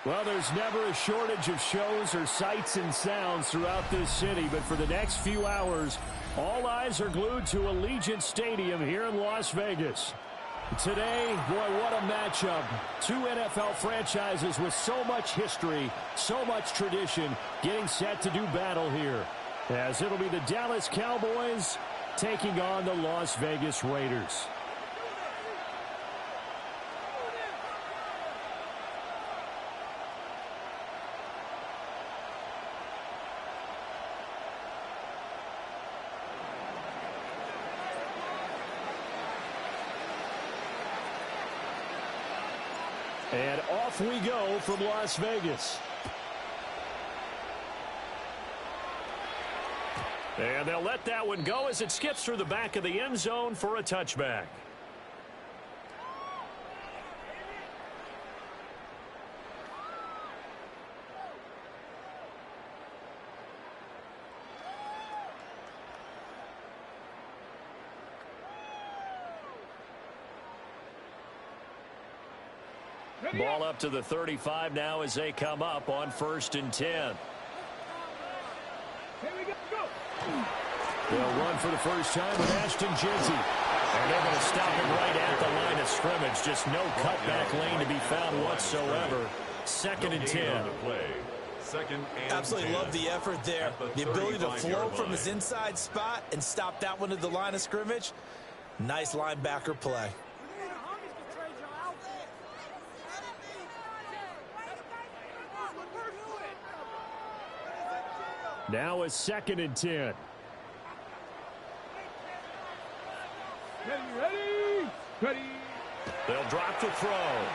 Well, there's never a shortage of shows or sights and sounds throughout this city, but for the next few hours, all eyes are glued to Allegiant Stadium here in Las Vegas. Today, boy, what a matchup. Two NFL franchises with so much history, so much tradition, getting set to do battle here. As it'll be the Dallas Cowboys taking on the Las Vegas Raiders. And off we go from Las Vegas. And they'll let that one go as it skips through the back of the end zone for a touchback. Ball up to the 35 now as they come up on 1st and 10. Here we go. They'll run for the first time with Ashton Jersey. And they're going to stop him right at the line of scrimmage. Just no cutback lane to be found whatsoever. 2nd and 10. Absolutely love the effort there. The ability to flow from his inside spot and stop that one at the line of scrimmage. Nice linebacker play. Now it's 2nd and 10. Ready. They'll drop the throw.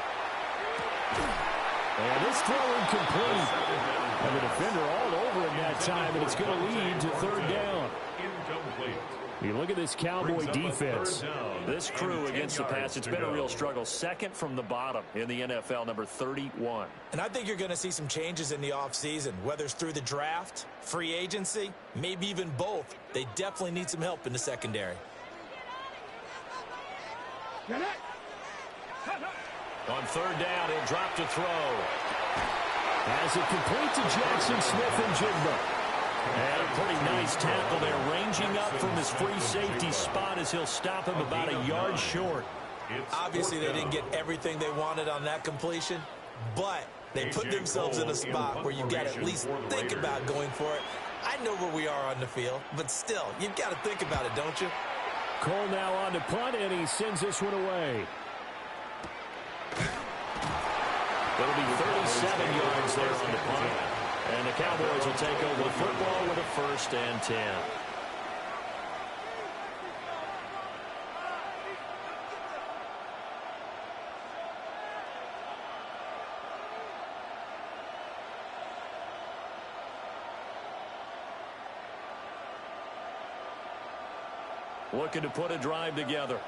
And this throw incomplete. And the defender all over him that time, and it's going to lead to 3rd down. Incomplete. You look at this Cowboy defense. This crew against the pass, it's been a real struggle. 2nd from the bottom in the NFL, number 31. And I think you're going to see some changes in the offseason, whether it's through the draft, free agency, maybe even both. They definitely need some help in the secondary. On 3rd down, he'll drop to throw. As it complete to Jackson Smith and Jigba. And a pretty nice tackle there, ranging up from his free safety spot as he'll stop him about a yard short. Obviously, they didn't get everything they wanted on that completion, but they put themselves in a spot where you've got to at least think about going for it. I know where we are on the field, but still, you've got to think about it, don't you? Cole now on to punt, and he sends this one away. It'll be 37 yards there on the punt. And the Cowboys will take over the football with a 1st and 10. Looking to put a drive together.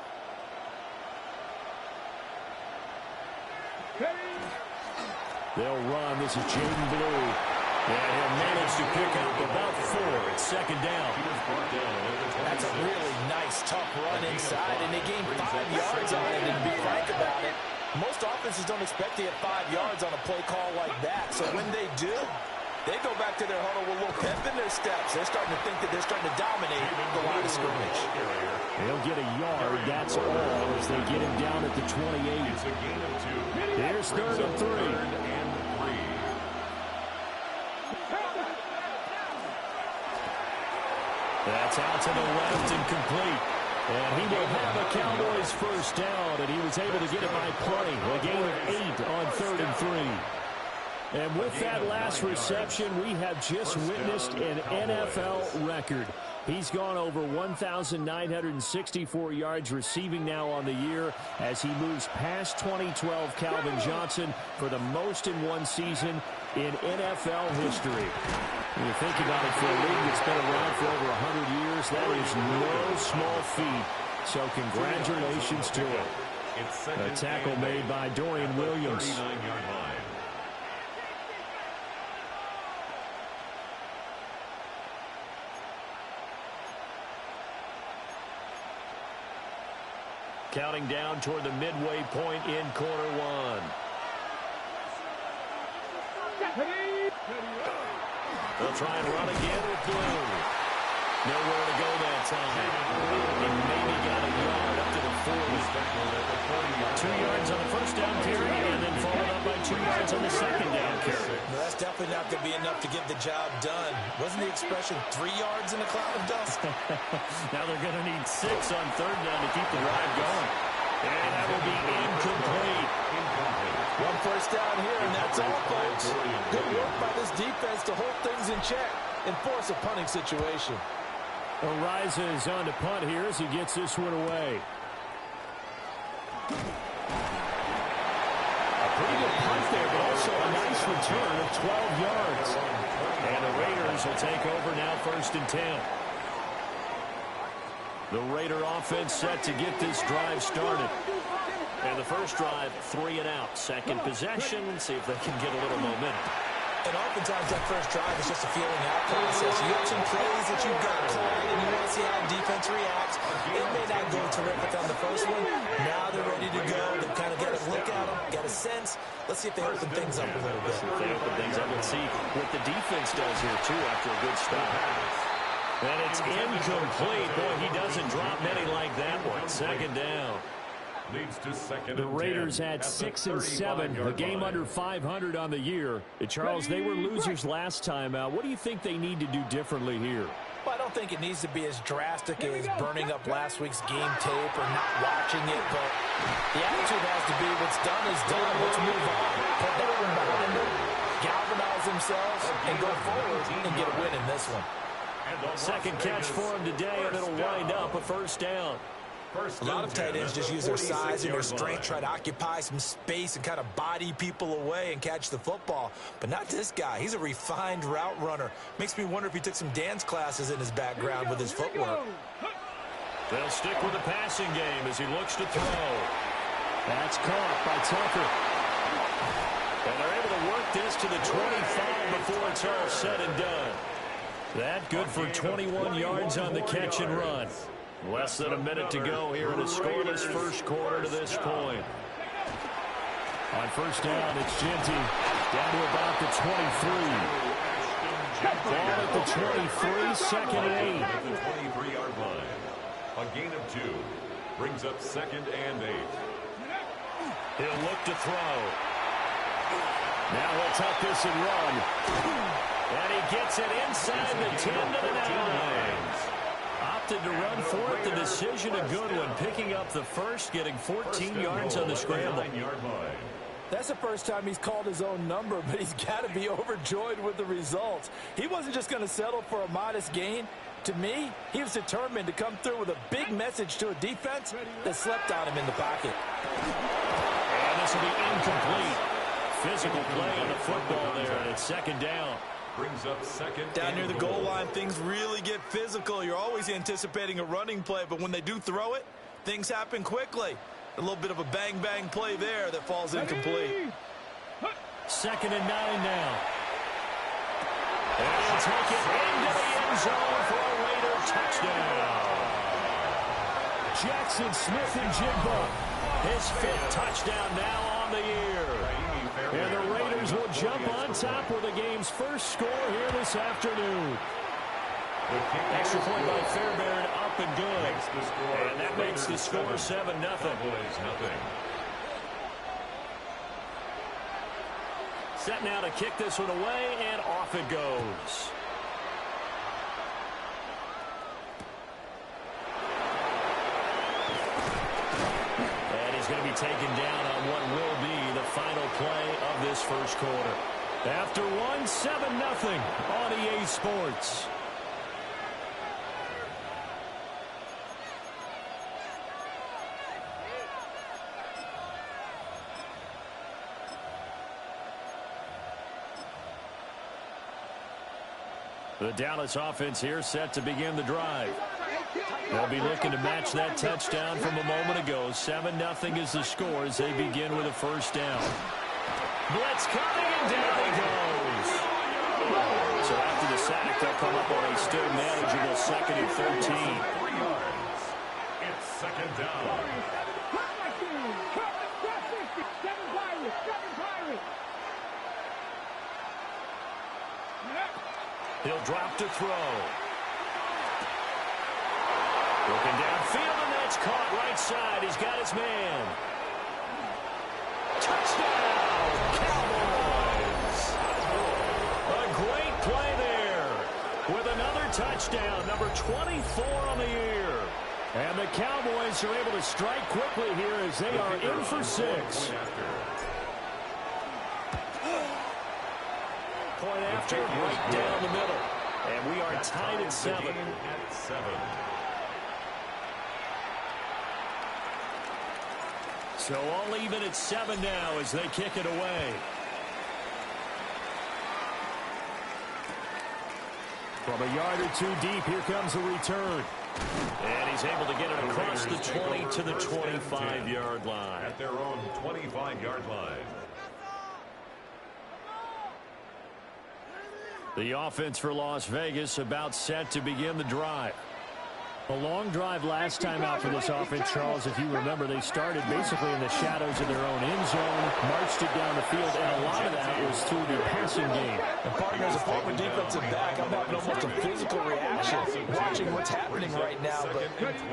They'll run. This is Jaden Blue. And he'll manage to pick up about 4 at 2nd down. That's a really nice, tough run inside, and they gained 5 yards on it. And to be frank about it, most offenses don't expect to get 5 yards on a play call like that. So when they do, they go back to their huddle with a little pep in their steps. They're starting to think that they're starting to dominate the line of scrimmage. They'll get a yard, that's all, as they get him down at the 28. Here's 3rd and 3. That's out to the left and complete. And he will have a Cowboys 1st down, and he was able to get it by play. A gain of 8 on 3rd and 3. And with that last reception, we have just witnessed an NFL record. He's gone over 1,964 yards receiving now on the year as he moves past 2012 Calvin Johnson for the most in one season in NFL history. When you think about it, for a league that's been around for over 100 years, that is no small feat. So congratulations to him. A tackle made by Dorian Williams. Counting down toward the midway point in quarter one. try and run again with Blue. Nowhere to go that time. He maybe got a yard up to the 40. 2 yards on the first down carry, and then followed up by 2 yards on the second down carry. No, that's definitely not going to be enough to get the job done. Wasn't the expression 3 yards in a cloud of dust? Now they're going to need 6 on third down to keep the drive going. And that will be incomplete. One first down here, and that's all, folks. Good work by this defense to hold things in check and force a punting situation. Ariza is on to punt here as he gets this one away. A pretty good punt there, but also a nice return of 12 yards. And the Raiders will take over now, 1st and 10. The Raider offense set to get this drive started. And the first drive, 3 and out. Second possession, see if they can get a little momentum. And oftentimes that first drive is just a feeling out process. You have some plays that you've got called, and you want to see how defense reacts. It may not go terrific on the first one. Now they're ready to go. They've kind of got a look at them, got a sense. Let's see if they open things up a little bit. If they open things up, let's see what the defense does here, too, after a good start. And it's incomplete. Boy, he doesn't drop many like that one. Second down. The Raiders had 6 and 7, a game under 500 on the year. Charles, they were losers last time out. What do you think they need to do differently here? Well, I don't think it needs to be as drastic as burning up last week's game tape or not watching it, but the attitude has to be what's done is done. Let's move on. Put that one behind them, galvanize themselves, and go forward and get a win in this one. Second catch for him today, and it'll wind up a first down. A lot of tight ends just use their size and their strength, try to occupy some space and kind of body people away and catch the football. But not this guy. He's a refined route runner. Makes me wonder if he took some dance classes in his background with his footwork. They'll stick with the passing game as he looks to throw. That's caught by Tucker. And they're able to work this to the 25 before it's all said and done. That good for 21 yards on the catch and run. Less than a minute to go here in a scoreless first quarter to this point. On first down, it's Genty down to about the 23. Ball at the 23, second and 8. At the 23-yard line. A gain of 2 brings up 2nd and 8. He'll look to throw. Now he'll tuck this and run. And he gets it inside the 10 to the 9. Opted to run for it. The decision a good one. Picking up the first, getting 14 yards on the scramble. That's the first time he's called his own number, but he's got to be overjoyed with the results. He wasn't just going to settle for a modest gain. To me, he was determined to come through with a big message to a defense that slept on him in the pocket. And this will be incomplete. Physical play on the football there, and it's second down. Brings up 2nd. Down near the goal line, things really get physical. You're always anticipating a running play, but when they do throw it, things happen quickly. A little bit of a bang-bang play there that falls incomplete. 2nd and 9 now. And he'll take it into the end zone for a Raider touchdown. Jackson Smith-Njigba, his 5th touchdown now on the year. And the Raiders will jump on top with the game's first score here this afternoon. Extra point by Fairbairn, up and good. And that makes the score 7-0. Set now to kick this one away, and off it goes. And he's going to be taken down on what will be the final play of this first quarter. After one, 7-0 on EA Sports. The Dallas offense here set to begin the drive. They'll be looking to match that touchdown from a moment ago. 7-0 is the score as they begin with a first down. Blitz coming, and down he goes. So after the sack, they'll come up on a still manageable 2nd and 13. 3 yards. It's 2nd down. He'll drop to throw. Looking downfield, and that's caught right side. He's got his man. Touchdown, Cowboys. A great play there with another touchdown, number 24 on the year. And the Cowboys are able to strike quickly here as they are in for 6. Point after, right down the middle. And we are tied at 7. So all even at 7 now as they kick it away. From a yard or 2 deep, here comes a return. And he's able to get it across the 20 to the 25-yard line. At their own 25-yard line. The offense for Las Vegas about set to begin the drive. A long drive last time out for this offense, Charles. If you remember, they started basically in the shadows of their own end zone, marched it down the field, and a lot of that was through the passing game. And partners, a former defensive back, I'm having almost a physical reaction watching what's happening right now. But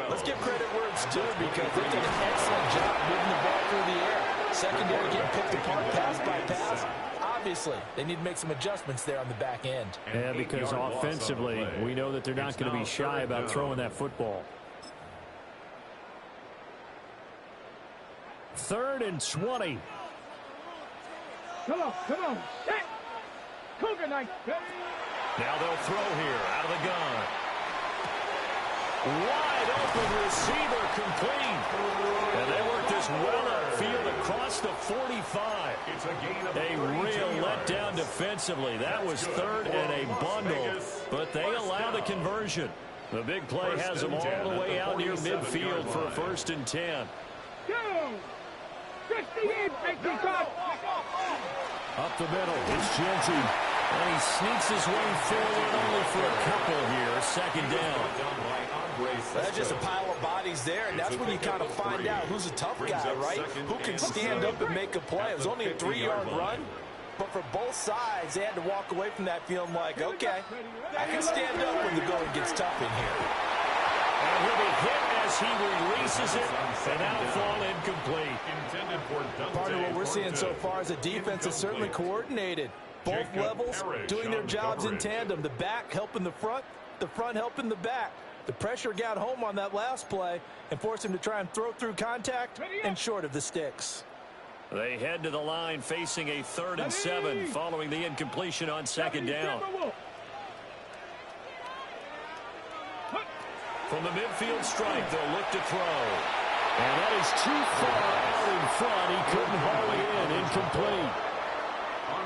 let's give credit where it's due because they did an excellent job moving the ball through the air. Secondary getting picked apart pass by pass. Obviously, they need to make some adjustments there on the back end. Yeah, because offensively, we know that they're not going to be shy about throwing that football. 3rd and 20. Come on. Set. Cougar night. Now they'll throw here out of the gun. Wide open receiver complete. And they work this well upfield across the 45. It's a gain of A real letdown defensively. That was 3rd and a bundle, but they allow the conversion. The big play has them all the way out near midfield for a 1st and 10. Go. 58, make the cut. Up the middle, it's Genty. And he sneaks his way forward only for a couple here. 2nd down. That's just a pile of bodies there, and that's when you kind of find out who's a tough guy, right? Who can stand up and make a play. It was only a 3-yard run, but for both sides, they had to walk away from that feeling like, okay, I can stand up when the going gets tough in here. And he'll be hit as he releases it, and now fall incomplete. Part of what we're seeing so far is the defense is certainly coordinated. Both levels doing their jobs in tandem. The back helping the front helping the back. The pressure got home on that last play and forced him to try and throw through contact and short of the sticks. They head to the line facing a 3rd and 7 following the incompletion on 2nd down. From the midfield strike, they'll look to throw. And that is too far out in front. He couldn't haul it in. Incomplete.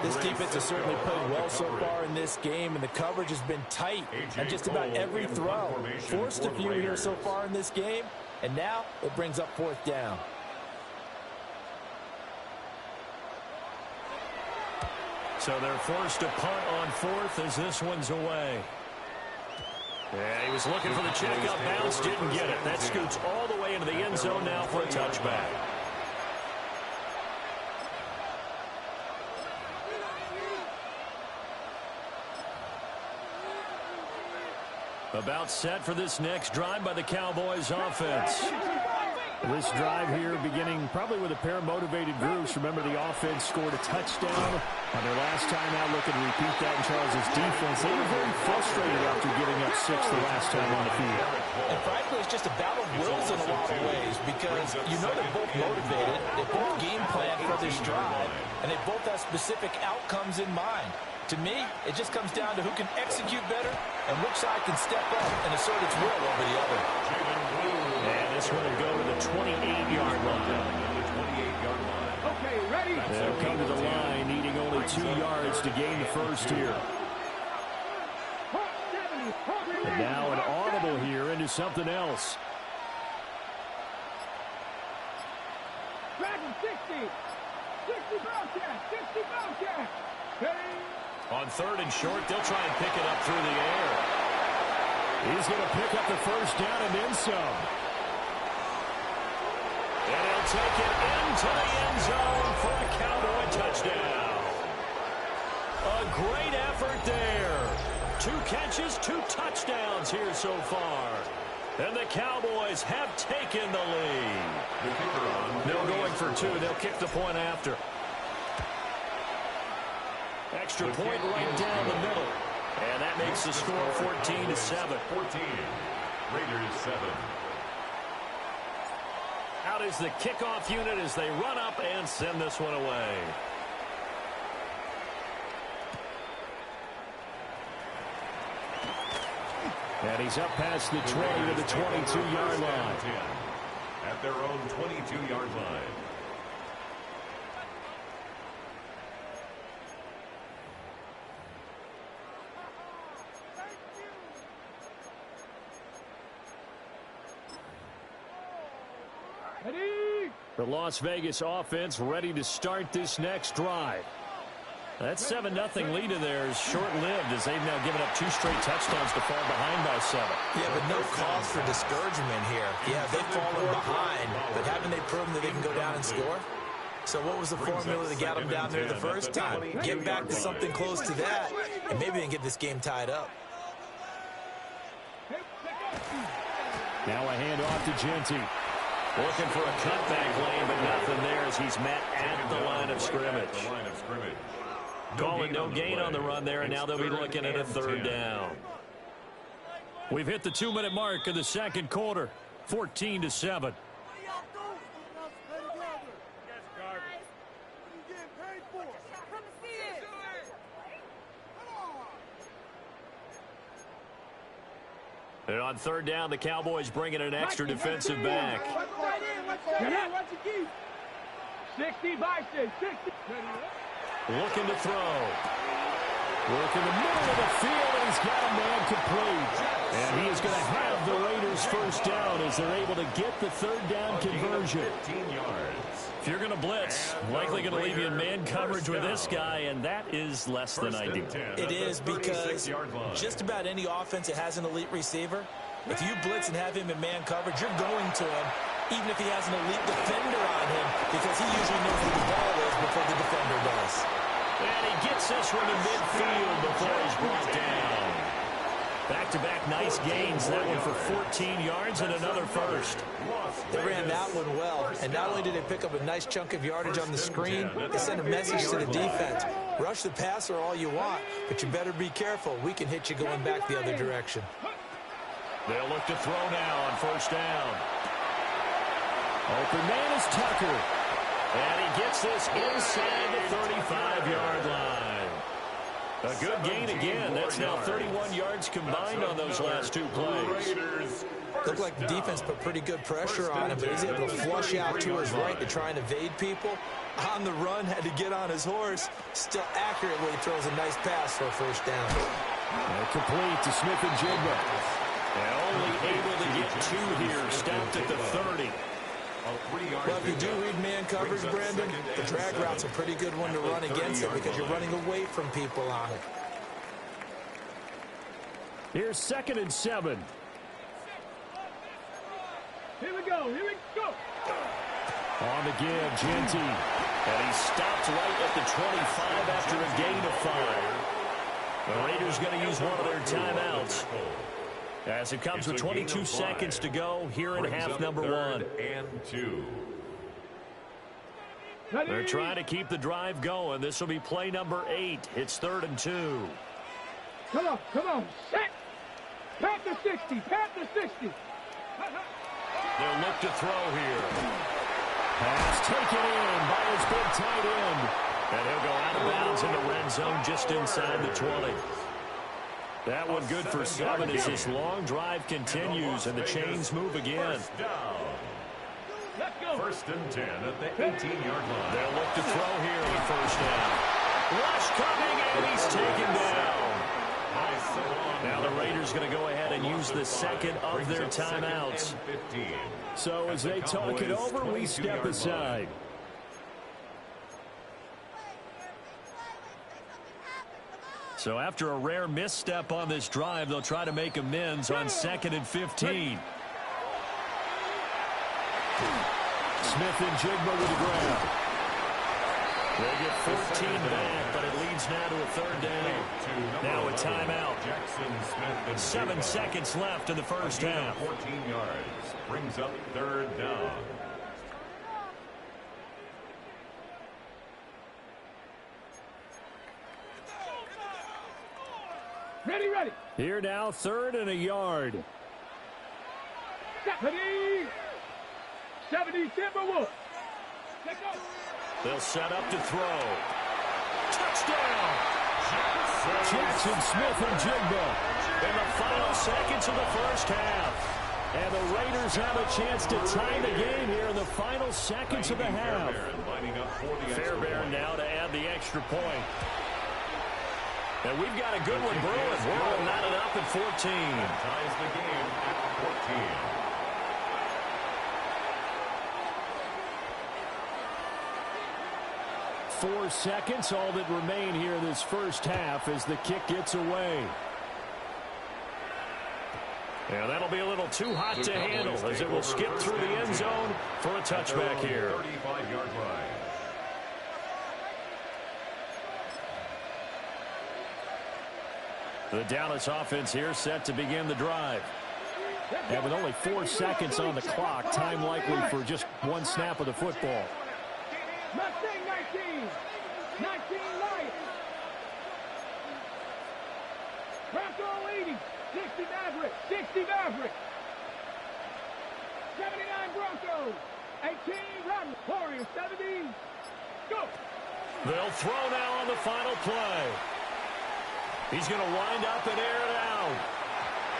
This defense has certainly played well so far in this game, and the coverage has been tight on just about every throw. Forced a few here so far in this game, and now it brings up 4th down. So they're forced to punt on 4th as this one's away. Yeah, he was looking for the checkup bounce, didn't get it. That scoots all the way into the end zone now for a touchback. About set for this next drive by the Cowboys offense. This drive here beginning probably with a pair of motivated groups. Remember, the offense scored a touchdown on their last time out. Look and repeat that in Charles's defense. They were very frustrated after giving up 6 the last time on the field. And frankly, it's just a battle of wills in a lot of ways because you know they're both motivated. They both game plan for this drive, and they both have specific outcomes in mind. To me, it just comes down to who can execute better and which side can step up and assert its will over the other. And this one will go to the 28-yard line. Okay, ready? They'll come to the line, needing only 2 yards to gain the first here. And now an audible here into something else. Dragon 60. 60 Bobcat. 60 Bobcat. On 3rd and short, they'll try and pick it up through the air. He's going to pick up the 1st down and then some. And he'll take it into the end zone for a Cowboy touchdown. A great effort there. 2 catches, 2 touchdowns here so far. And the Cowboys have taken the lead. No going for 2. They'll kick the point after. Extra point right down the middle. And that makes the score 14-7. 14. Raiders 7. Out is the kickoff unit as they run up and send this one away. And he's up past the 20 to the 22-yard line. At their own 22-yard line. The Las Vegas offense ready to start this next drive. That 7-0 lead of theirs short-lived as they've now given up 2 straight touchdowns to fall behind by 7. Yeah, but no cause for discouragement here. Yeah, they've fallen behind, but haven't they proven that they can go down and score? So what was the formula that got them down there the first time? Get back to something close to that, and maybe they can get this game tied up. Now a handoff to Genty. Looking for a cutback lane, but nothing there as he's met at the line of scrimmage. Calling no gain on the run there, and now they'll be looking at a 3rd down. We've hit the 2-minute mark of the second quarter, 14-7. And on 3rd down, the Cowboys bringing an extra defensive back. 60 by 60. Looking to throw. Work in the middle of the field, and he's got a man complete. And he is going to have the Raiders first down as they're able to get the 3rd down conversion. 15 yards. If you're going to blitz, likely going to leave you in man coverage with this guy, and that is less than ideal. It is because just about any offense that has an elite receiver, if you blitz and have him in man coverage, you're going to him, even if he has an elite defender on him, because he usually knows where the ball is before the defender does. And he gets this one to midfield before he's brought down. Back-to-back nice gains. That one for 14 yards and another first. They ran that one well, and not only did they pick up a nice chunk of yardage on the screen, they sent a message to the defense. Rush the passer all you want, but you better be careful. We can hit you going back the other direction. They'll look to throw now on 1st down. Open man is Tucker. And he gets this inside the 35-yard line. A good gain again. That's now 31 yards combined on those last 2 plays. Looked like the defense put pretty good pressure on him, but he's able to flush out to his right to try and evade people. On the run, had to get on his horse. Still accurately throws a nice pass for a 1st down. And complete to Smith and Jigba. And only able to get 2 here. Stopped at the 30. Well, if you do read man coverage, Brandon, the drag route's a pretty good one to run against it because you're running away from people on it. Here's 2nd and 7. Here we go. On the give, Genty. And he stopped right at the 25 after a gain of 5. The Raiders going to use one of their timeouts. As it comes with 22 seconds to go here in half number 1. And 2. They're trying to keep the drive going. This will be play number 8. It's 3rd and 2. Come on. Set. Pat the 60. They'll look to throw here. Pass taken in by his big tight end. And he'll go out of bounds in the red zone just inside the 20. That one good for 7 as this long drive continues and the chains move again. Let's go. 1st and 10 at the 18-yard line. They'll look to throw here on 1st down. Rush coming, and he's taken down. Now the Raiders going to go ahead and use the 2nd of their timeouts. So as they talk it over, we step aside. So after a rare misstep on this drive, they'll try to make amends on 2nd and 15. Smith and Jigba with the grab. They get 14 back, but it leads now to a third down. Now a timeout. 7 seconds left in the first half. 14 yards brings up third down. Ready, ready. Here now, 3rd and a yard. 70 Timberwolves. They'll set up to throw. Touchdown! Jackson Smith and Jigba in the final seconds of the first half. And the Raiders have a chance to tie the game here in the final seconds of the half. Fairbairn now to add the extra point. And we've got a good one brewing. We're all knotted up at 14. Ties the game at 14. 4 seconds, all that remain here in this first half as the kick gets away. Yeah, that'll be a little too hot to handle as it will skip through the end zone for a touchback here. 35-yard line. The Dallas offense here set to begin the drive. And with only 4 seconds on the clock, time likely for just one snap of the football. Mustang 19. 19 Lions. Bronco 80. 60 Maverick. 60 Maverick. 79 Broncos. 18 Rodman. Warriors 70. Go. They'll throw now on the final play. He's going to wind up and air it out.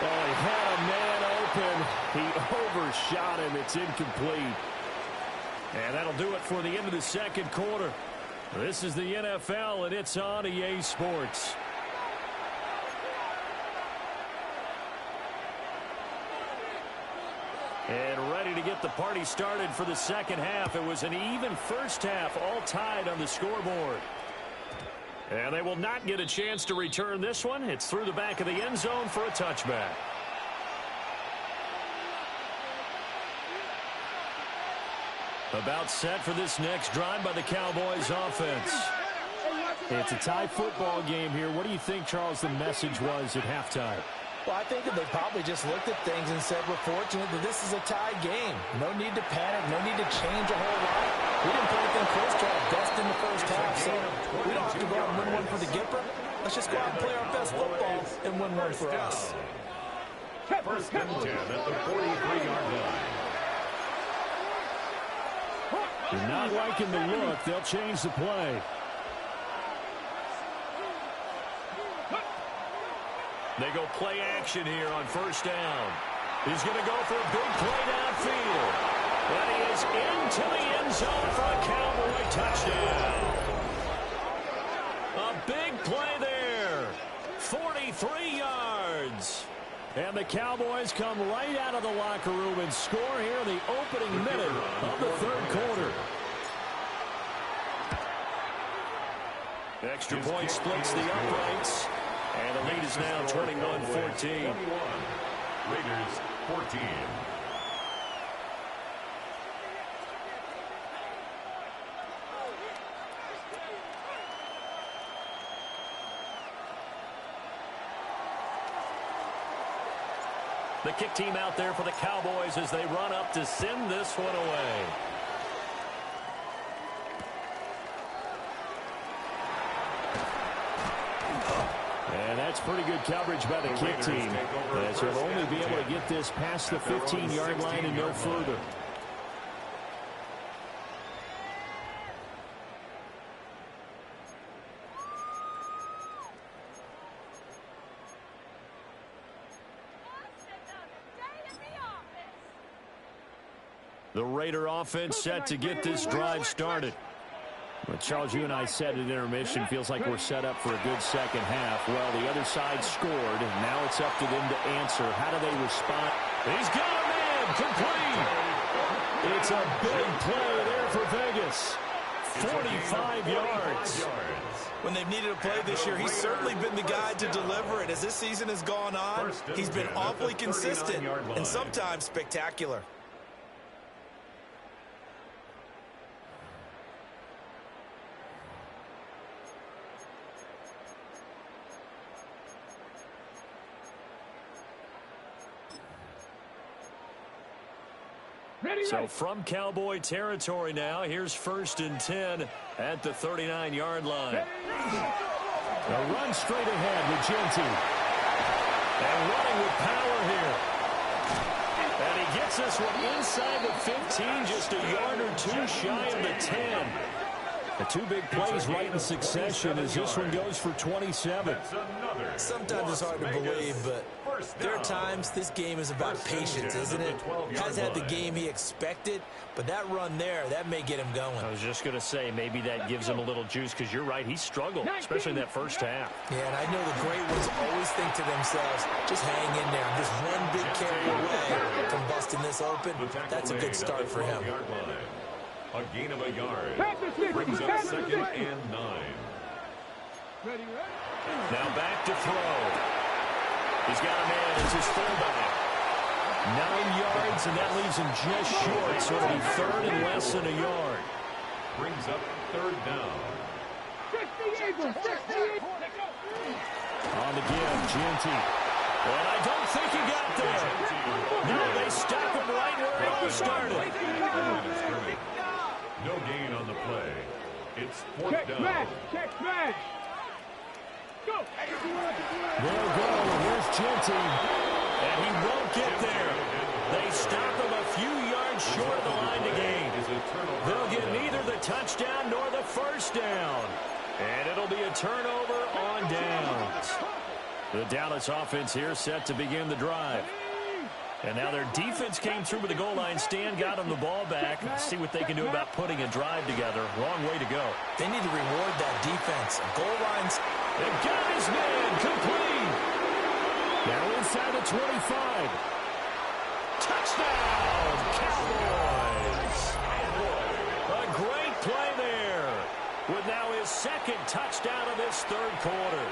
Oh, he had a man open. He overshot him. It's incomplete. And that'll do it for the end of the second quarter. This is the NFL, and it's on EA Sports. And ready to get the party started for the second half. It was an even first half, all tied on the scoreboard. And they will not get a chance to return this one. It's through the back of the end zone for a touchback. About set for this next drive by the Cowboys offense. It's a tie football game here. What do you think, Charles, the message was at halftime? Well, I think that they probably just looked at things and said, we're fortunate that this is a tie game. No need to panic. No need to change a whole lot. We didn't play anything close to our best in the first half, so we don't have to go out and win one for the Gipper. Let's just go out and play our best football and win one for us. First and 10 at the 43-yard line. You're not liking the look. They'll change the play. They go play action here on first down. He's going to go for a big play downfield. And he is into the end zone for a Cowboy touchdown. A big play there. 43 yards. And the Cowboys come right out of the locker room and score here in the opening minute of the third quarter. Extra point splits the uprights. And the lead is now 21-14. Raiders 14. The kick team out there for the Cowboys as they run up to send this one away. And that's pretty good coverage by the kick team. As he'll only be able to get this past the 15-yard line and no further. The Raider offense set to get this drive started. Well, Charles, you and I said at intermission, feels like we're set up for a good second half. Well, the other side scored, and now it's up to them to answer. How do they respond? He's got a man, complete. It's a big play there for Vegas. 45 yards. When they've needed a play this year, he's certainly been the guy to deliver it. As this season has gone on, he's been awfully consistent and sometimes spectacular. So from Cowboy territory now, here's 1st and 10 at the 39-yard line. A run straight ahead with Genty. And running with power here. And he gets this one inside the 15, just a yard or two shy of the 10. The two big plays right in succession as this one goes for 27. Sometimes it's hard to believe, but there are times this game is about patience, isn't it? Has had the game he expected, but that run there, that may get him going. I was just going to say, maybe that gives him a little juice, because you're right, he struggled, especially in that first half. Yeah, and I know the great ones always think to themselves, just hang in there. I'm just one big carry away from busting this open. That's a good start for him. A gain of a yard. Brings up 2nd and 9. Now back to throw. He's got a man as his fullback. 9 yards, and that leaves him just short, so it'll be 3rd and less than a yard. Brings up 3rd down. On the give, Genty. And I don't think he got there. No, they stop him right where it all started. No gain on the play. It's 4th down. Check smash. Go. They'll go. Here's Genty. And he won't get there. They stop him a few yards short of the line to gain. They'll get neither the touchdown nor the first down. And it'll be a turnover on downs. The Dallas offense here set to begin the drive. And now their defense came through with the goal line stand, got them the ball back. Let's see what they can do about putting a drive together. Wrong way to go. They need to reward that defense. Goal lines. They've got his man complete. Now inside the 25. Touchdown, Cowboys. A great play there. With now his 2nd touchdown of this 3rd quarter.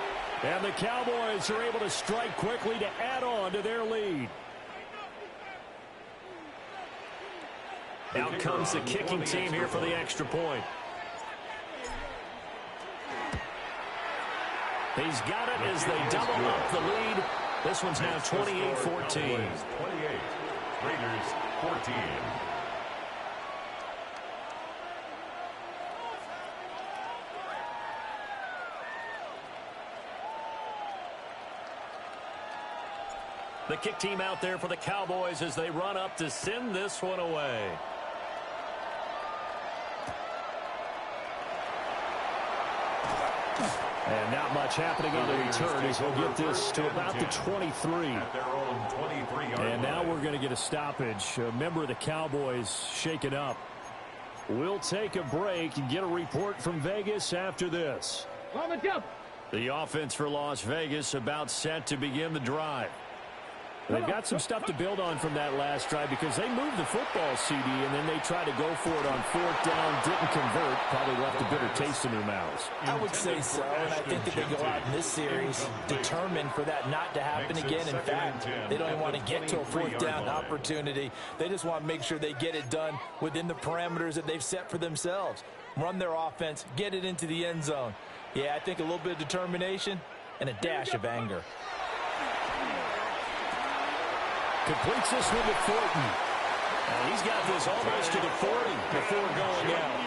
And the Cowboys are able to strike quickly to add on to their lead. Out comes the kicking team here for the extra point. He's got it as they double up the lead. This one's now 28-14. 28. Raiders 14. The kick team out there for the Cowboys as they run up to send this one away. And not much happening on the return as we'll get this to about the 23. And now we're going to get a stoppage. A member of the Cowboys shaken up. We'll take a break and get a report from Vegas after this. The offense for Las Vegas about set to begin the drive. They've got some stuff to build on from that last drive because they moved the football, CD, and then they tried to go for it on 4th down, didn't convert, probably left a bitter taste in their mouths. I would say so, and I think that they go out in this series determined for that not to happen again. In fact, they don't even want to get to a 4th down opportunity. They just want to make sure they get it done within the parameters that they've set for themselves. Run their offense, get it into the end zone. Yeah, I think a little bit of determination and a dash of anger. Completes this one to Thornton. And he's got this almost to the 40 before going out.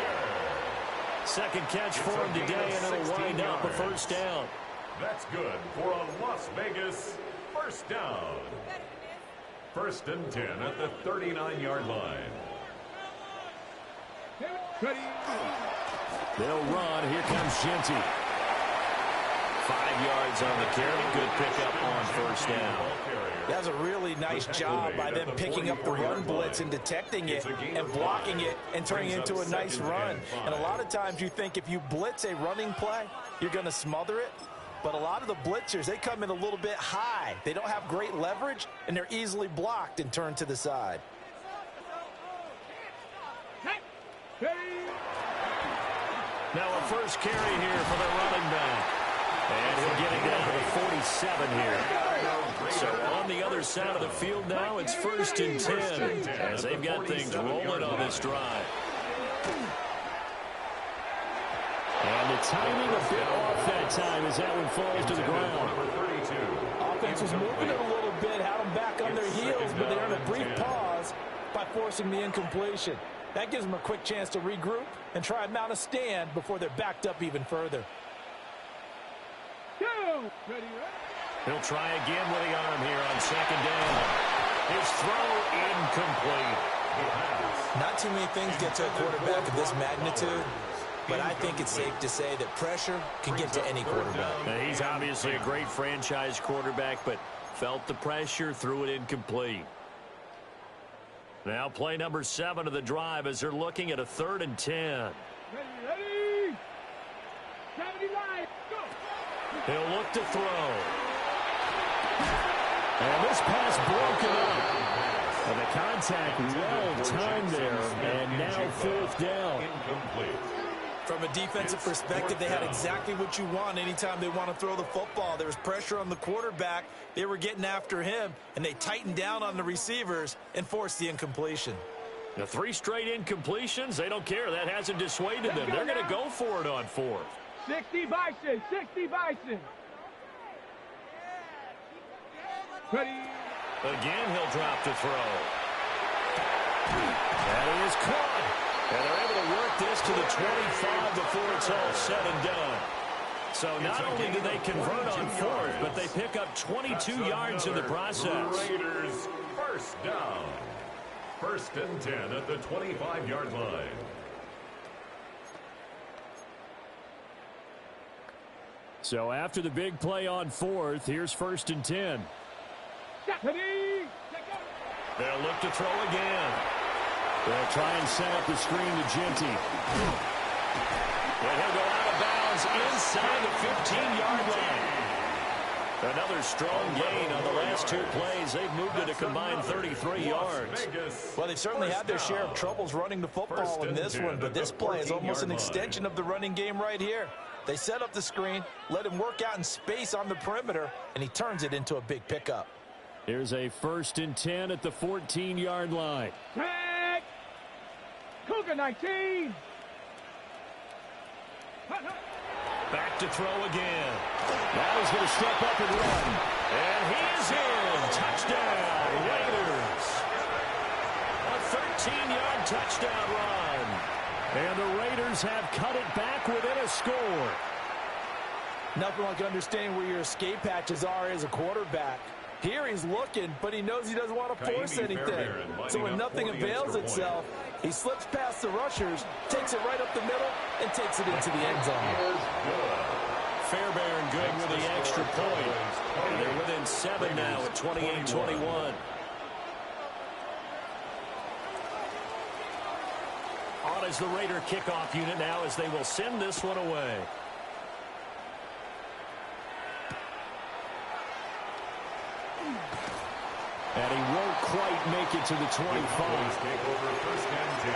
2nd catch for him today, and it'll wind up a 1st down. That's good for a Las Vegas 1st down. 1st and 10 at the 39-yard line. They'll run. Here comes Genty. 5 yards on the carry. Good pickup on 1st down. That's a really nice job by them picking up the run blitz and detecting it and blocking it and turning it into a nice run. And a lot of times you think if you blitz a running play, you're going to smother it. But a lot of the blitzers, they come in a little bit high. They don't have great leverage, and they're easily blocked and turned to the side. Now a first carry here for the running back. And he'll get it down to the 47 here. So on the other side of the field now, it's 1st and 10 as they've got things rolling on this drive. And the timing a bit off that time as that one falls to the ground. Offense was moving it a little bit, had them back on their heels, but they earned a brief pause by forcing the incompletion. That gives them a quick chance to regroup and try and mount a stand before they're backed up even further. He'll try again with the arm here on second down. His throw incomplete. Not too many things get to a quarterback of this magnitude, but I think it's safe to say that pressure can get to any quarterback. Now, he's obviously a great franchise quarterback, but felt the pressure, threw it incomplete. Now play number 7 of the drive as they're looking at a 3rd and 10. Ready. 79. Go. He'll look to throw. And this pass broken up. And the contact well timed there, and now 4th down. Incomplete. From a defensive perspective, they had exactly what you want anytime they want to throw the football. There was pressure on the quarterback. They were getting after him, and they tightened down on the receivers and forced the incompletion. The 3 straight incompletions, they don't care. That hasn't dissuaded them. They're going to go for it on 4th. 60 Bison. 60 Bison. Ready. Again, he'll drop to throw. And he is caught. And they're able to work this to the 25 before it's all said and done. So not only do they convert on 4th, but they pick up 22 yards in the process. Raiders first down. 1st and 10 at the 25-yard line. So after the big play on 4th, here's 1st and 10. They'll look to throw again. They'll try and set up the screen to Ginty. And he'll go out of bounds inside the 15-yard line. Another strong gain on the last 2 plays. They've moved it a combined 33 yards. Well, they've certainly had their share of troubles running the football in this one, but this play is almost an extension of the running game right here. They set up the screen, let him work out in space on the perimeter, and he turns it into a big pickup. Here's a 1st and 10 at the 14-yard line. Tag. Cougar 19. Back to throw again. Now he's going to step up and run. And he is in. Touchdown, Raiders. A 13-yard touchdown run. And the Raiders have cut it back within a score. Nothing like understanding where your escape hatches are as a quarterback. Here he's looking, but he knows he doesn't want to force anything. So when nothing avails itself, he slips past the rushers, takes it right up the middle, and takes it into the end zone. Fairbairn good with the extra point. And they're within 7 now at 28-21. On is the Raider kickoff unit now as they will send this one away. And he won't quite make it to the 25. Take over 1st and 10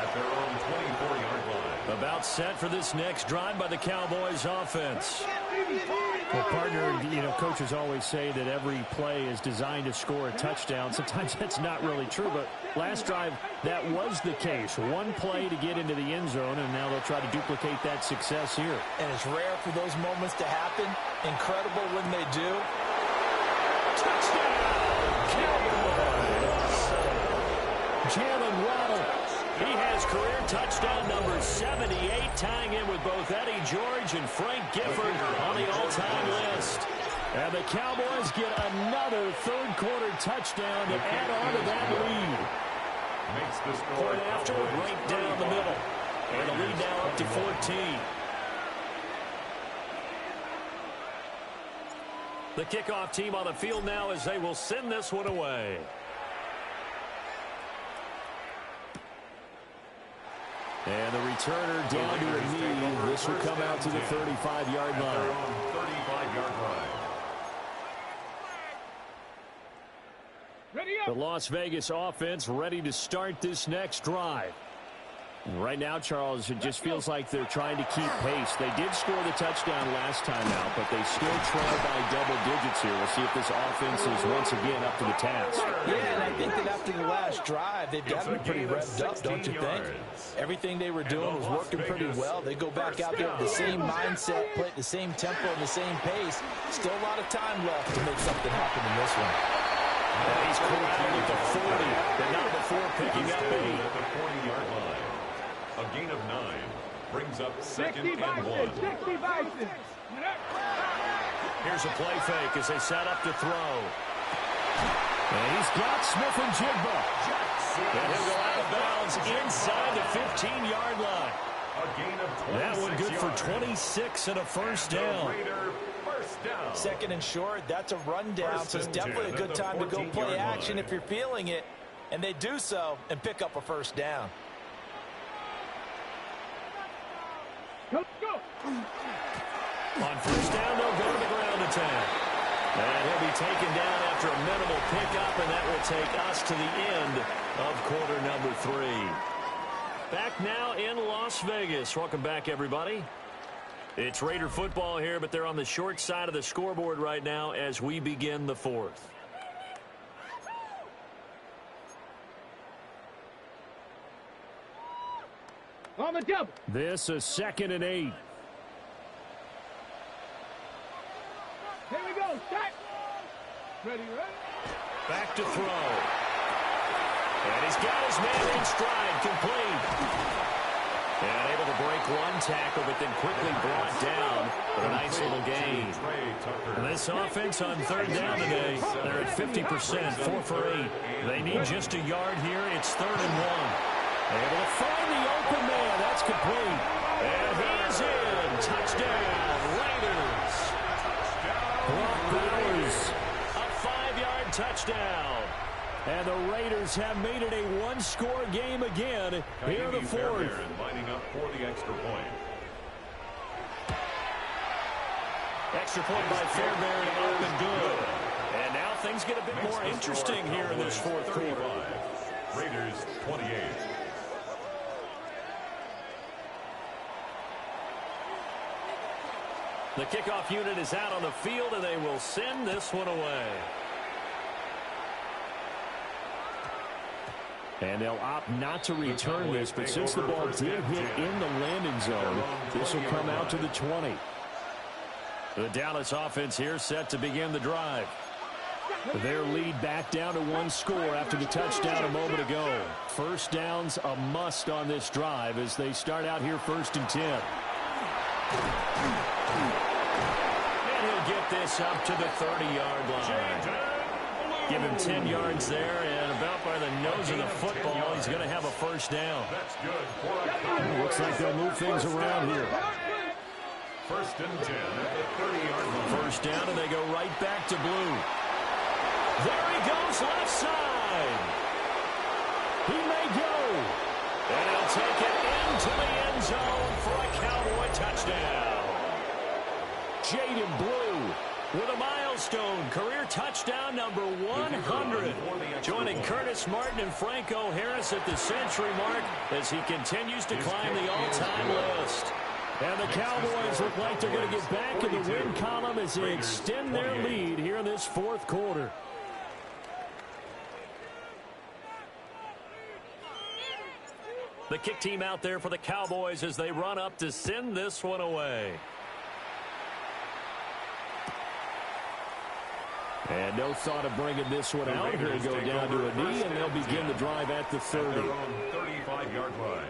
at their own 24-yard line. About set for this next drive by the Cowboys offense. Well, partner, coaches always say that every play is designed to score a touchdown. Sometimes that's not really true, but last drive, that was the case. One play to get into the end zone, and now they'll try to duplicate that success here. And it's rare for those moments to happen. Incredible when they do. Touchdown, Cowboys! Jalen Waddle. He has career touchdown number 78, tying in with both Eddie George and Frank Gifford on the all-time list. And the Cowboys get another third-quarter touchdown to add on to that lead. Makes the score Point after, right down the middle. And the lead now up to 14. The kickoff team on the field now as they will send this one away. And the returner down to a knee. This will come out to the 35-yard line. 35-yard line. The Las Vegas offense ready to start this next drive. Right now, Charles, it just feels like they're trying to keep pace. They did score the touchdown last time out, but they still trail by double digits here. We'll see if this offense is once again up to the task. Yeah, and I think that after the last drive, they've got to be pretty revved up, don't you think? Everything they were doing was working pretty well. They go back out there with the same mindset, play at the same tempo and the same pace. Still a lot of time left to make something happen in this one. And he's corralled at the 40, but not before second 60 and Bison, 1. 60 Bison. Here's a play fake as they set up to throw. And he's got Smith and Jigba. And he'll go out of bounds inside the 15-yard line. A gain of 26 That one good yards. for 26 and a first The down. Raider first down. Second and short, that's a rundown, First so it's and definitely 10 a good at the time to go 14-yard play action line. if you're feeling it. And they do so and pick up a first down. Go, go. On first down, they'll go to the ground attack. And he'll be taken down after a minimal pickup, and that will take us to the end of quarter number 3. Back now in Las Vegas. Welcome back, everybody. It's Raider football here, but they're on the short side of the scoreboard right now as we begin the 4th. On the double. This is 2nd and 8. Here we go. Set. Ready, ready. Back to throw. And he's got his man in stride, complete. And able to break one tackle, but then quickly brought down for a nice little gain. And this offense on 3rd down today, they're at 50%, 4 for 8. They need just a yard here. It's 3rd and 1. Able to find the open man. That's complete. And he is in. Touchdown, Raiders. Brock Bowers, a 5-yard touchdown. And the Raiders have made it a one-score game again here in the 4th. Lining up for the extra point. Extra point by Fairbairn, up and good. And now things get a bit more interesting here in this 4th quarter. Raiders 28. The kickoff unit is out on the field, and they will send this one away. And they'll opt not to return this, but since the ball did hit in the landing zone, this will come out to the 20. The Dallas offense here set to begin the drive. Their lead back down to 1 score after the touchdown a moment ago. First down's a must on this drive as they start out here 1st and 10. And he'll get this up to the 30-yard line. Give him 10 yards there, and about by the nose of the football, he's going to have a first down. That's good. Looks like they'll move things around here. 1st and 10 at the 30-yard line. First down, and they go right back to blue. There he goes, left side. He may go. And he'll take it into the end zone for a Cowboy touchdown. Jaden Blue with a milestone career touchdown number 100. Joining Curtis Martin and Franco Harris at the century mark as he continues to climb the all-time list. And the Cowboys look like they're going to get back in the win column as they extend their lead here in this 4th quarter. The kick team out there for the Cowboys as they run up to send this one away. And no thought of bringing this one out. He'll go down to a knee, and they'll begin the drive at the 30. At their own 35-yard line.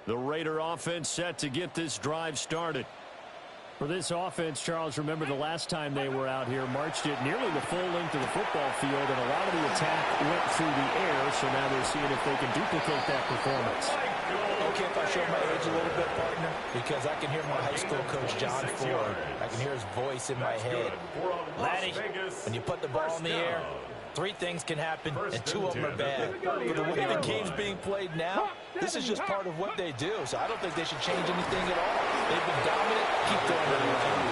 The Raider offense set to get this drive started. For this offense, Charles, remember the last time they were out here, marched it nearly the full length of the football field, and a lot of the attack went through the air, so now they're seeing if they can duplicate that performance. Okay, if I show my age a little bit, partner, because I can hear my high school coach, John Ford. I can hear his voice in my head. Laddie, when you put the ball in the air, 3 things can happen, and 2 of them are bad. For the way the game's being played now, this is just part of what they do, so I don't think they should change anything at all. They've been dominant. Keep throwing it around.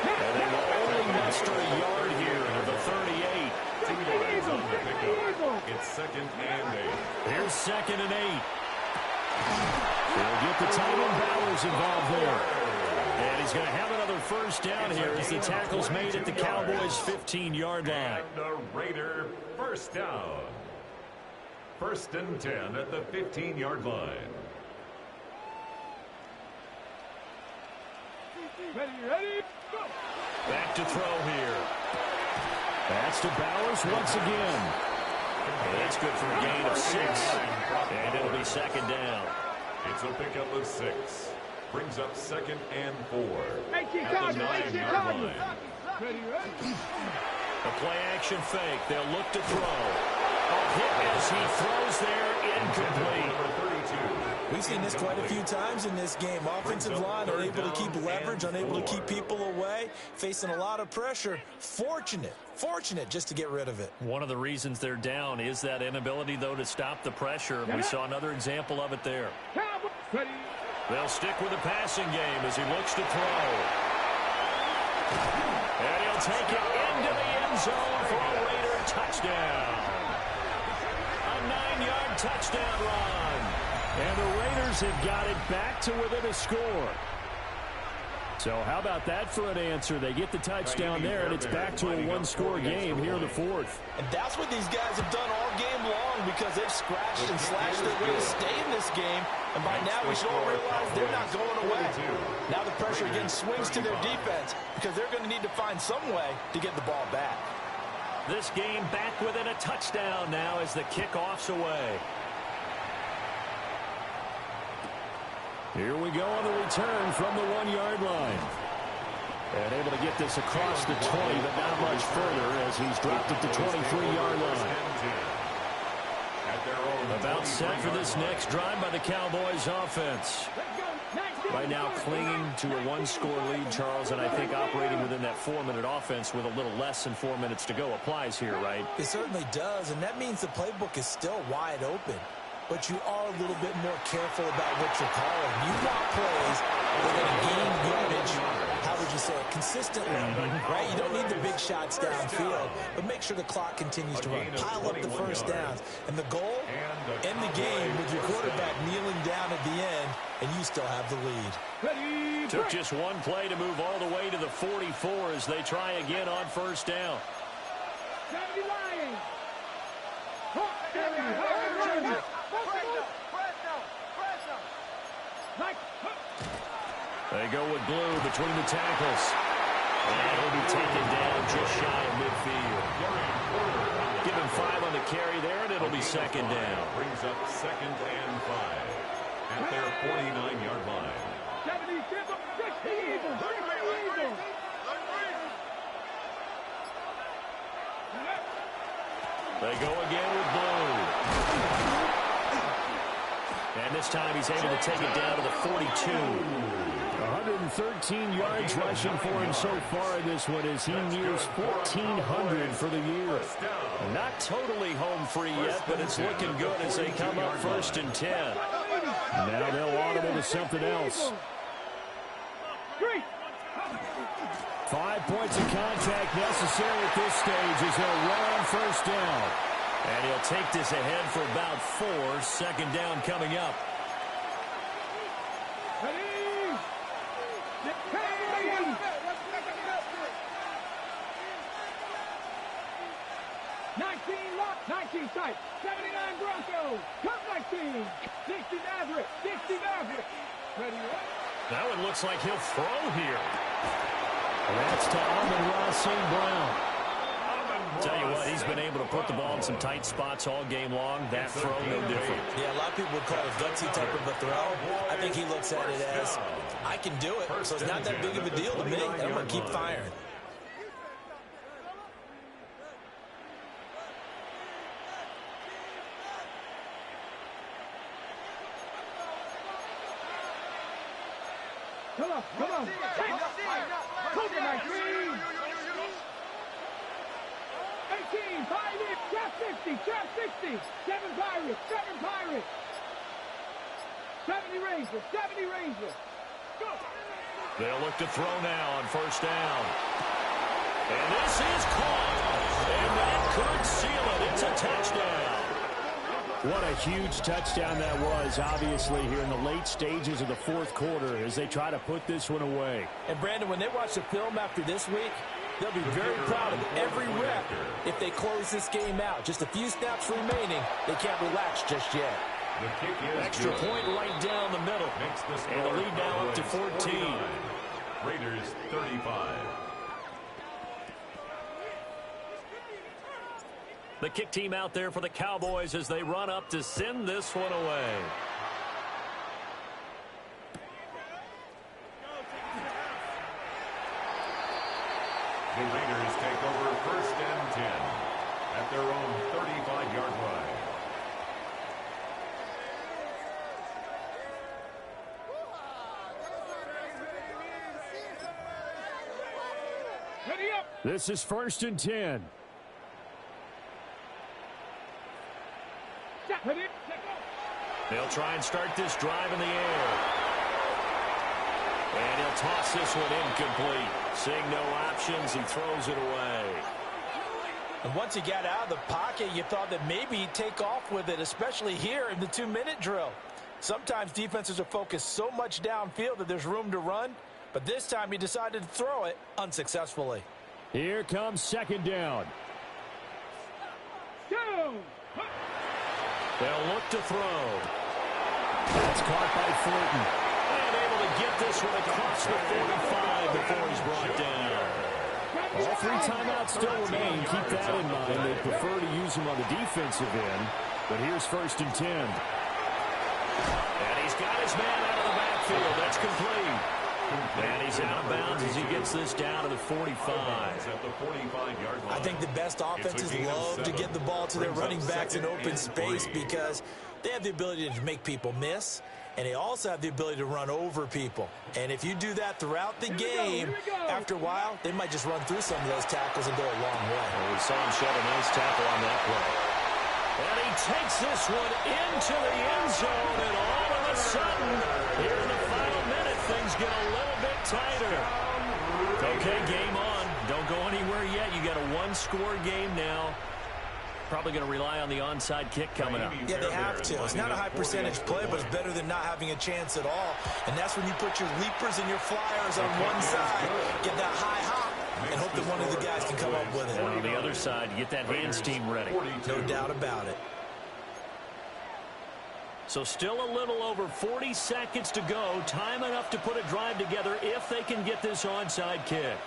And they will only muster a yard here at the 38. 2 yards on the pickup. It's 2nd and 8. Here's 2nd and 8. They'll get the tight end Bowers involved there. And he's going to have another first down here as the tackle's made at the Cowboys' 15-yard line. And the Raider first down. 1st and 10 at the 15-yard line. Ready, go. Back to throw here. That's to Bowers once again. That's good for a gain of 6. And it'll be second down. It's a pickup of 6. Brings up 2nd and 4. At the 9-yard line. A play-action fake. They'll look to throw. A hit as he throws there, incomplete. We've seen this quite a few times in this game. Offensive line unable to keep leverage, unable to keep people away, facing a lot of pressure. Fortunate just to get rid of it. One of the reasons they're down is that inability, though, to stop the pressure. We saw another example of it there. They'll stick with the passing game as he looks to throw. And he'll take it into the end zone for a Raider touchdown. A 9-yard touchdown run. And the Raiders have got it back to within a score. So how about that for an answer? They get the touchdown there, and it's back to a one-score game here in the 4th. And that's what these guys have done all game long, because they've scratched and slashed their way to stay in this game. And by now we should all realize they're not going away. Now the pressure again swings to their defense, because they're going to need to find some way to get the ball back. This game back within a touchdown now as the kickoff's away. Here we go on the return from the 1-yard line. And able to get this across the 20, but not much further as he's dropped at the 23-yard line. About set for this next drive by the Cowboys offense. Right now clinging to a 1-score lead, Charles, and I think operating within that 4-minute offense with a little less than 4 minutes to go applies here, right? It certainly does, and that means the playbook is still wide open. But you are a little bit more careful about what you're calling. You want plays that are going to gain yardage, how would you say it, consistently, right? You don't need the big shots downfield, but make sure the clock continues to run. Pile up the first downs. And the goal, end the game with your quarterback kneeling down at the end, and you still have the lead. Took just one play to move all the way to the 44 as they try again on first down. They go with Blue between the tackles. And he'll be taken down just shy of midfield. Give him 5 on the carry there, and it'll be second down. Brings up 2nd and 5 at their 49-yard line. They go again with Blue. And this time he's able to take it down to the 42. 113 yards rushing for him so far in this one as he nears 1,400 for the year. Not totally home free yet, but it's looking good as they come up 1st and 10. Now they'll audible to something else. 5 points of contact necessary at this stage as they'll run on first down. And he'll take this ahead for about 4. Second down coming up. Tight. 79 Broncos. Come 19. 60 Maverick. 60 Maverick. Ready? That one looks like he'll throw here. And that's to Amon-Ra St. Brown. Tell you what, he's been able to put the ball in some tight spots all game long. That throw, no different. Yeah, a lot of people would call it a gutsy type of a throw. I think he looks at it as, I can do it, so it's not that big of a deal to me. I'm going to keep firing. Come on. Cover 19. 18, 5 in, trap 60. 7 Pirates. 70 Rangers. Go. They'll look to throw now on first down. And this is caught. And that could seal it. It's a touchdown. What a huge touchdown that was, obviously, here in the late stages of the 4th quarter as they try to put this one away. And, Brandon, when they watch the film after this week, they'll be very proud of every rep if they close this game out. Just a few snaps remaining. They can't relax just yet. Extra point right down the middle. And the lead now up to 14. Raiders 35. The kick team out there for the Cowboys as they run up to send this one away. The Raiders take over 1st and 10 at their own 35-yard line. Ready up. This is 1st and 10. They'll try and start this drive in the air. And he'll toss this one incomplete. Seeing no options, he throws it away. And once he got out of the pocket, you thought that maybe he'd take off with it, especially here in the 2-minute drill. Sometimes defenses are focused so much downfield that there's room to run, but this time he decided to throw it unsuccessfully. Here comes 2nd down. They'll look to throw. That's caught by Fulton. And able to get this one across the 45 before he's brought down. All 3 timeouts still remain. Keep that in mind. They prefer to use them on the defensive end. But here's 1st and 10. And he's got his man out of the backfield. That's complete. And he's out of bounds as he gets this down to the 45. I think the best offenses love to get the ball to their running backs in open space because they have the ability to make people miss, and they also have the ability to run over people. And if you do that throughout the game, after a while, they might just run through some of those tackles and go a long way. Well, we saw him shed a nice tackle on that play. And he takes this one into the end zone, and all of a sudden, here in the final minute, things get a little bit tighter. Okay, game on. Don't go anywhere yet. You got a 1-score game now. Probably going to rely on the onside kick coming up. Yeah, they have to. It's not a high percentage play, but it's better than not having a chance at all. And that's when you put your leapers and your flyers on one side, get that high hop, and hope that one of the guys can come up with it. And on the other side, you get that hands team ready. No doubt about it. So still a little over 40 seconds to go. Time enough to put a drive together if they can get this onside kick.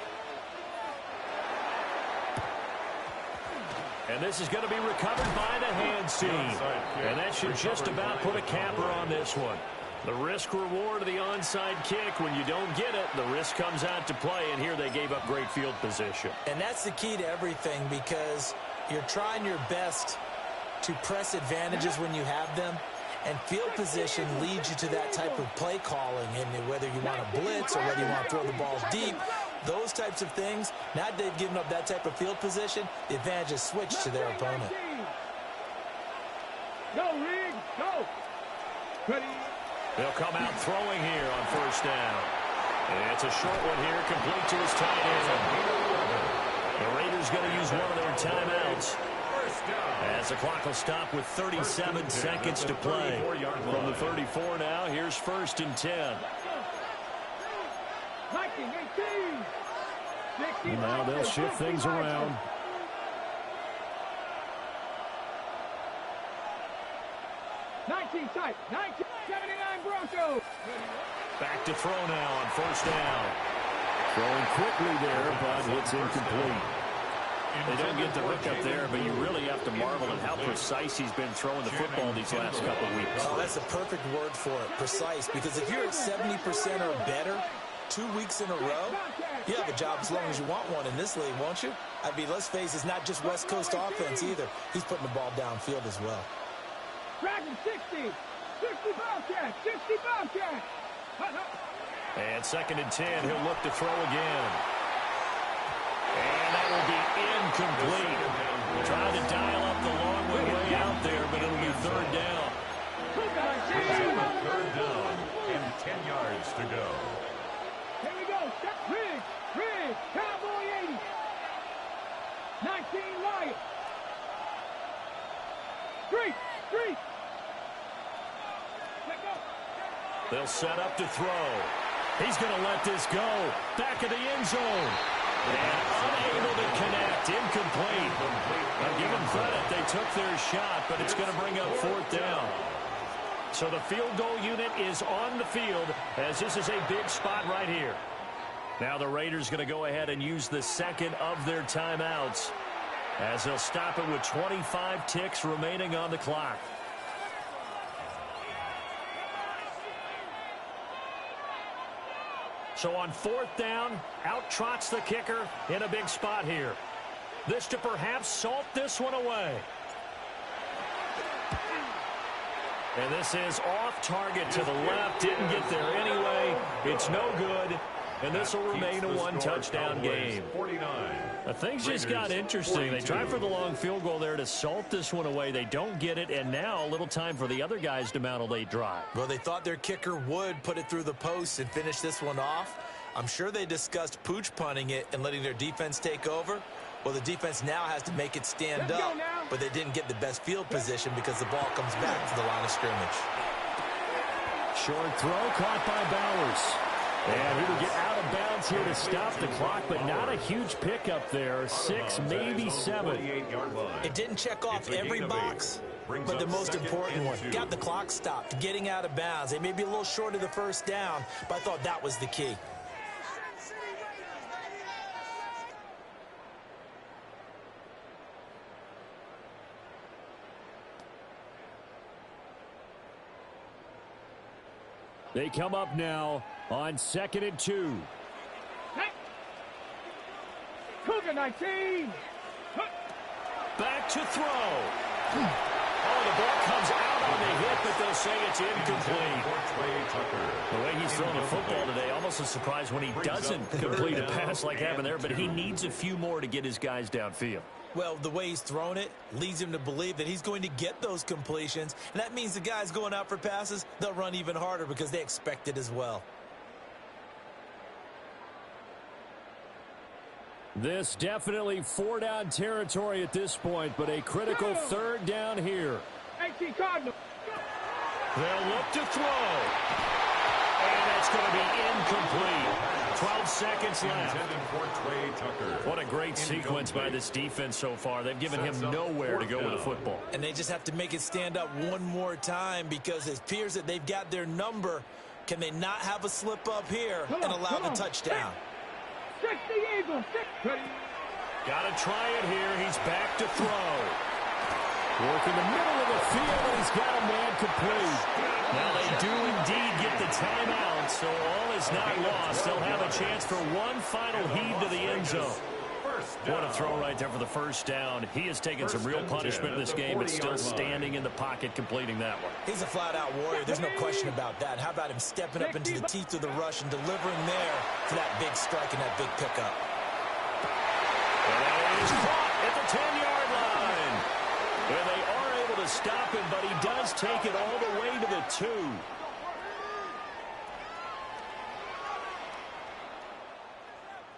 And this is going to be recovered by the hands team. And that should just about put a capper on this one. The risk-reward of the onside kick, when you don't get it, the risk comes out to play, and here they gave up great field position. And that's the key to everything because you're trying your best to press advantages when you have them, and field position leads you to that type of play calling, and whether you want to blitz or whether you want to throw the ball deep, those types of things, now that they've given up that type of field position, the advantage is switched to their opponent. Go, Rig, go. Ready. They'll come out throwing here on 1st down. And it's a short one here, complete to his tight end. The Raiders going to use one of their timeouts, as the clock will stop with 37 seconds to play. From the 34 now, here's 1st and 10. Now they'll shift things around. Tight. 1979 Broncos. Back to throw now on 1st down. Throwing quickly there, but it's incomplete. They don't get the hook up there, but you really have to marvel at how precise he's been throwing the football these last couple weeks. Oh, that's a perfect word for it, precise, because if you're at 70% or better 2 weeks in a row, you have a job as long as you want one in this league, won't you? I mean, let's face it, it's not just West Coast offense either. He's putting the ball downfield as well. Dragon 60 Bobcat, 60 Bobcat. And 2nd and 10, he'll look to throw again. And that will be incomplete. Trying to dial up the long way out there, but it'll be 3rd down. 3rd down and 10 yards to go. Here we go. Rig, Cowboy 80. 19 Lions. Street. They'll set up to throw. He's going to let this go. Back of the end zone. And unable to connect. Incomplete. I'll give them credit. They took their shot, but it's going to bring up 4th down. So the field goal unit is on the field as this is a big spot right here. Now the Raiders going to go ahead and use the 2nd of their timeouts. as he'll stop it with 25 ticks remaining on the clock. So on 4th down, out trots the kicker in a big spot here. This to perhaps salt this one away. And this is off target to the left. Didn't get there anyway. It's no good. And this will remain a one-touchdown game. Things just got interesting. They try for the long field goal there to salt this one away. They don't get it, and now a little time for the other guys to mount a late drive. Well, they thought their kicker would put it through the post and finish this one off. I'm sure they discussed pooch punting it and letting their defense take over. Well, the defense now has to make it stand up, but they didn't get the best field position because the ball comes back to the line of scrimmage. Short throw caught by Bowers. And he will get out of bounds here to stop the clock, but not a huge pickup there. 6, maybe 7. It didn't check off every box, but the most important one. Got the clock stopped, getting out of bounds. They may be a little short of the first down, but I thought that was the key. They come up now on 2nd and 2. Cougar 19. Back to throw. Oh, the ball comes out on the hit, but they'll say it's incomplete. The way he's throwing the football today, almost a surprise when he doesn't complete a pass like happened there, but he needs a few more to get his guys downfield. Well, the way he's thrown it leads him to believe that he's going to get those completions. And that means the guys going out for passes, they'll run even harder because they expect it as well. This definitely 4-down territory at this point, but a critical 3rd down here. 18 Cardinal. They'll look to throw. And that's going to be incomplete. 12 seconds left. What a great sequence by this defense so far. They've given him nowhere to go with the football. And they just have to make it stand up one more time because it appears that they've got their number. Can they not have a slip up here and allow the touchdown? 60 Eagles. Got to try it here. He's back to throw. Work in the middle of the field, and he's got a man complete. Now they do indeed get the timeout, so all is not lost. They'll have a chance for one final heave to the end zone. What a throw right there for the 1st down. He has taken some real punishment in this game, but still standing in the pocket completing that one. He's a flat-out warrior. There's no question about that. How about him stepping up into the teeth of the rush and delivering there for that big strike and that big pickup? And that is caught at the 10-yard line. And they are able to stop him, but he does take it all the way to the 2.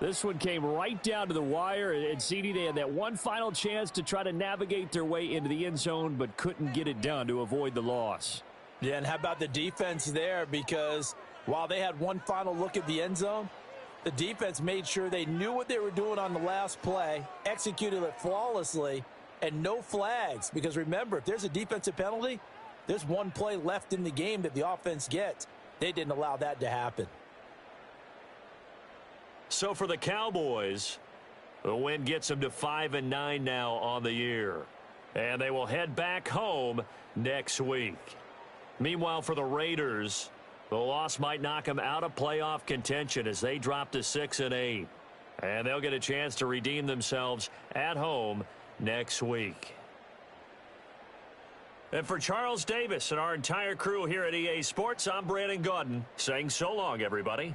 This one came right down to the wire, and CD, they had that one final chance to try to navigate their way into the end zone, but couldn't get it done to avoid the loss. Yeah, and how about the defense there? Because while they had one final look at the end zone, the defense made sure they knew what they were doing on the last play, executed it flawlessly, and no flags. Because remember, if there's a defensive penalty, there's one play left in the game that the offense gets. They didn't allow that to happen. So for the Cowboys, the win gets them to 5-9 now on the year. And they will head back home next week. Meanwhile, for the Raiders, the loss might knock them out of playoff contention as they drop to 6-8. And they'll get a chance to redeem themselves at home next week. And for Charles Davis and our entire crew here at EA Sports, I'm Brandon Gaudin saying so long, everybody.